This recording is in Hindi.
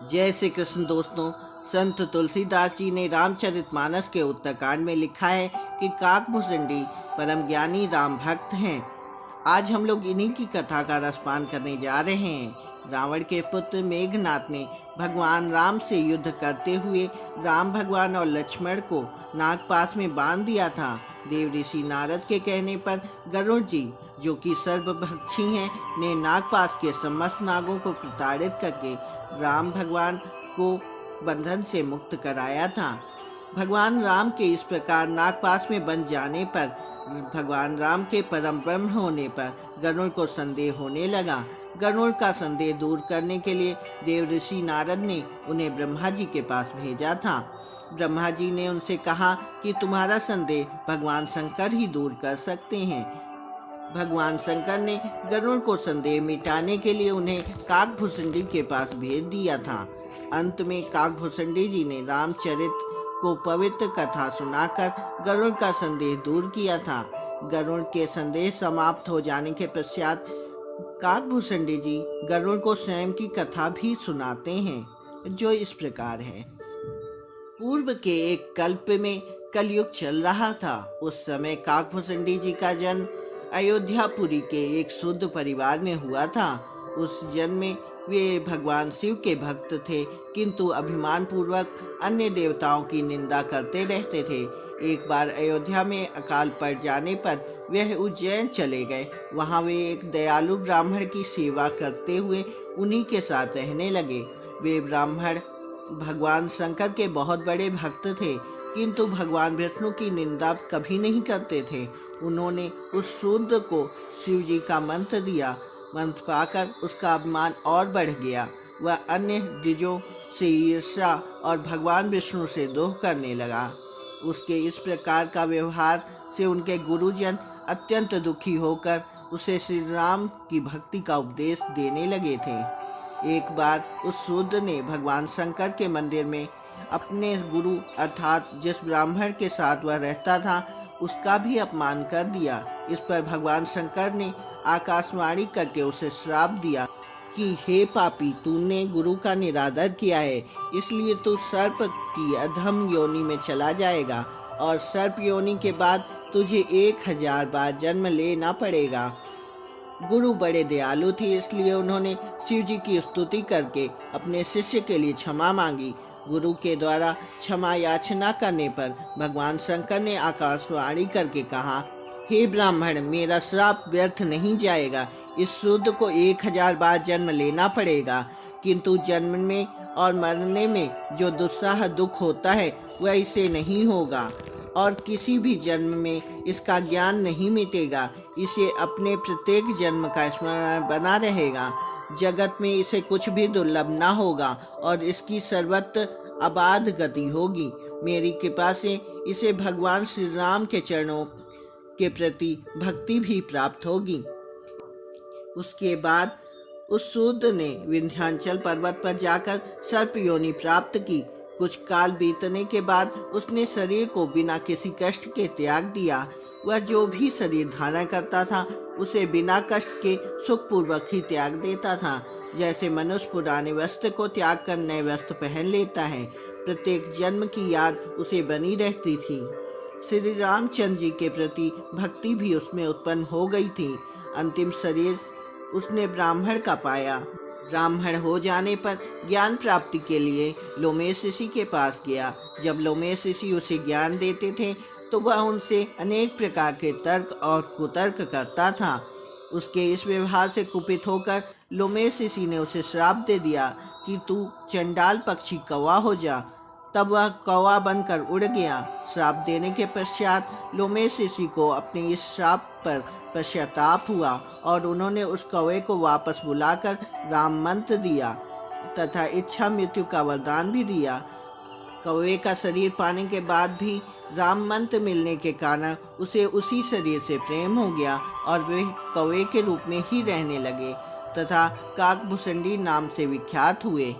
जय श्री कृष्ण दोस्तों। संत तुलसीदास जी ने रामचरितमानस के उत्तरकांड में लिखा है कि काकभुसुंडी परम ज्ञानी राम भक्त हैं। आज हम लोग इन्हीं की कथा का रसपान करने जा रहे हैं। रावण के पुत्र मेघनाथ ने भगवान राम से युद्ध करते हुए राम भगवान और लक्ष्मण को नागपाश में बांध दिया था। देव ऋषि नारद के कहने पर गरुड़ जी, जो कि सर्वभक्षी हैं, ने नागपाश के समस्त नागों को प्रताड़ित करके राम भगवान को बंधन से मुक्त कराया था। भगवान राम के इस प्रकार नागपाश में बंध जाने पर भगवान राम के परम ब्रह्म होने पर गरुड़ को संदेह होने लगा। गरुड़ का संदेह दूर करने के लिए देव ऋषि नारद ने उन्हें ब्रह्मा जी के पास भेजा था। ब्रह्मा जी ने उनसे कहा कि तुम्हारा संदेह भगवान शंकर ही दूर कर सकते हैं। भगवान शंकर ने गरुड़ को संदेह मिटाने के लिए उन्हें काकभुसुंडी के पास भेज दिया था। अंत में काकभुसुंडी जी ने रामचरित को पवित्र कथा सुनाकर गरुड़ का संदेह दूर किया था। गरुड़ के संदेह समाप्त हो जाने के पश्चात काकभुसुंडी जी गरुड़ को स्वयं की कथा भी सुनाते हैं, जो इस प्रकार है। पूर्व के एक कल्प में कलयुग चल रहा था। उस समय काकभुसुंडी जी का जन्म अयोध्यापुरी के एक शुद्ध परिवार में हुआ था। उस जन्म में वे भगवान शिव के भक्त थे, किंतु अभिमान पूर्वक अन्य देवताओं की निंदा करते रहते थे। एक बार अयोध्या में अकाल पड़ जाने पर वह उज्जैन चले गए। वहां वे एक दयालु ब्राह्मण की सेवा करते हुए उन्हीं के साथ रहने लगे। वे ब्राह्मण भगवान शंकर के बहुत बड़े भक्त थे, किंतु भगवान विष्णु की निंदा कभी नहीं करते थे। उन्होंने उस शूद्र को शिव जी का मंत्र दिया। मंत्र पाकर उसका अभिमान और बढ़ गया। वह अन्य द्विजों से ईर्ष्या और भगवान विष्णु से द्रोह करने लगा। उसके इस प्रकार का व्यवहार से उनके गुरुजन अत्यंत दुखी होकर उसे श्री राम की भक्ति का उपदेश देने लगे थे। एक बार उस शूद्र ने भगवान शंकर के मंदिर में अपने गुरु अर्थात जिस ब्राह्मण के साथ वह रहता था उसका भी अपमान कर दिया। इस पर भगवान शंकर ने आकाशवाणी करके उसे श्राप दिया कि हे पापी, तूने गुरु का निरादर किया है, इसलिए तू सर्प की अधम योनि में चला जाएगा और सर्प योनि के बाद तुझे 1000 बार जन्म लेना पड़ेगा। गुरु बड़े दयालु थे, इसलिए उन्होंने शिव जी की स्तुति करके अपने शिष्य के लिए क्षमा मांगी। गुरु के द्वारा क्षमा याचना करने पर भगवान शंकर ने आकाशवाणी करके कहा, हे ब्राह्मण, मेरा श्राप व्यर्थ नहीं जाएगा। इस शूद्र को 1000 बार जन्म लेना पड़ेगा, किंतु जन्म में और मरने में जो दुस्साह दुख होता है वह इसे नहीं होगा और किसी भी जन्म में इसका ज्ञान नहीं मिटेगा। इसे अपने प्रत्येक जन्म का स्मरण बना रहेगा। जगत में इसे कुछ भी दुर्लभ ना होगा और इसकी सर्वत्र अबाध गति होगी। मेरी कृपा से इसे भगवान श्री राम के चरणों के प्रति भक्ति भी प्राप्त होगी। उसके बाद उस शूद्र ने विंध्याचल पर्वत पर जाकर सर्प योनि प्राप्त की। कुछ काल बीतने के बाद उसने शरीर को बिना किसी कष्ट के त्याग दिया। वह जो भी शरीर धारण करता था उसे बिना कष्ट के सुखपूर्वक ही त्याग देता था। जैसे मनुष्य पुराने वस्त्र को त्याग कर नए वस्त्र पहन लेता है, प्रत्येक जन्म की याद उसे बनी रहती थी। श्री रामचंद्र जी के प्रति भक्ति भी उसमें उत्पन्न हो गई थी। अंतिम शरीर उसने ब्राह्मण का पाया। ब्राह्मण हो जाने पर ज्ञान प्राप्ति के लिए लोमेश ऋषि के पास गया। जब लोमेश ऋषि उसे ज्ञान देते थे तो वह उनसे अनेक प्रकार के तर्क और कुतर्क करता था। उसके इस व्यवहार से कुपित होकर लोमेश ऋषि ने उसे श्राप दे दिया कि तू चंडाल पक्षी कौवा हो जा। तब वह कौवा बनकर उड़ गया। श्राप देने के पश्चात लोमेश ऋषि को अपने इस श्राप पर पश्चाताप हुआ और उन्होंने उस कौवे को वापस बुलाकर राम मंत्र दिया तथा इच्छा मृत्यु का वरदान भी दिया। कौवे का शरीर पाने के बाद भी राम मंत्र मिलने के कारण उसे उसी शरीर से प्रेम हो गया और वे कौवे के रूप में ही रहने लगे तथा काकभुसुंडी नाम से विख्यात हुए।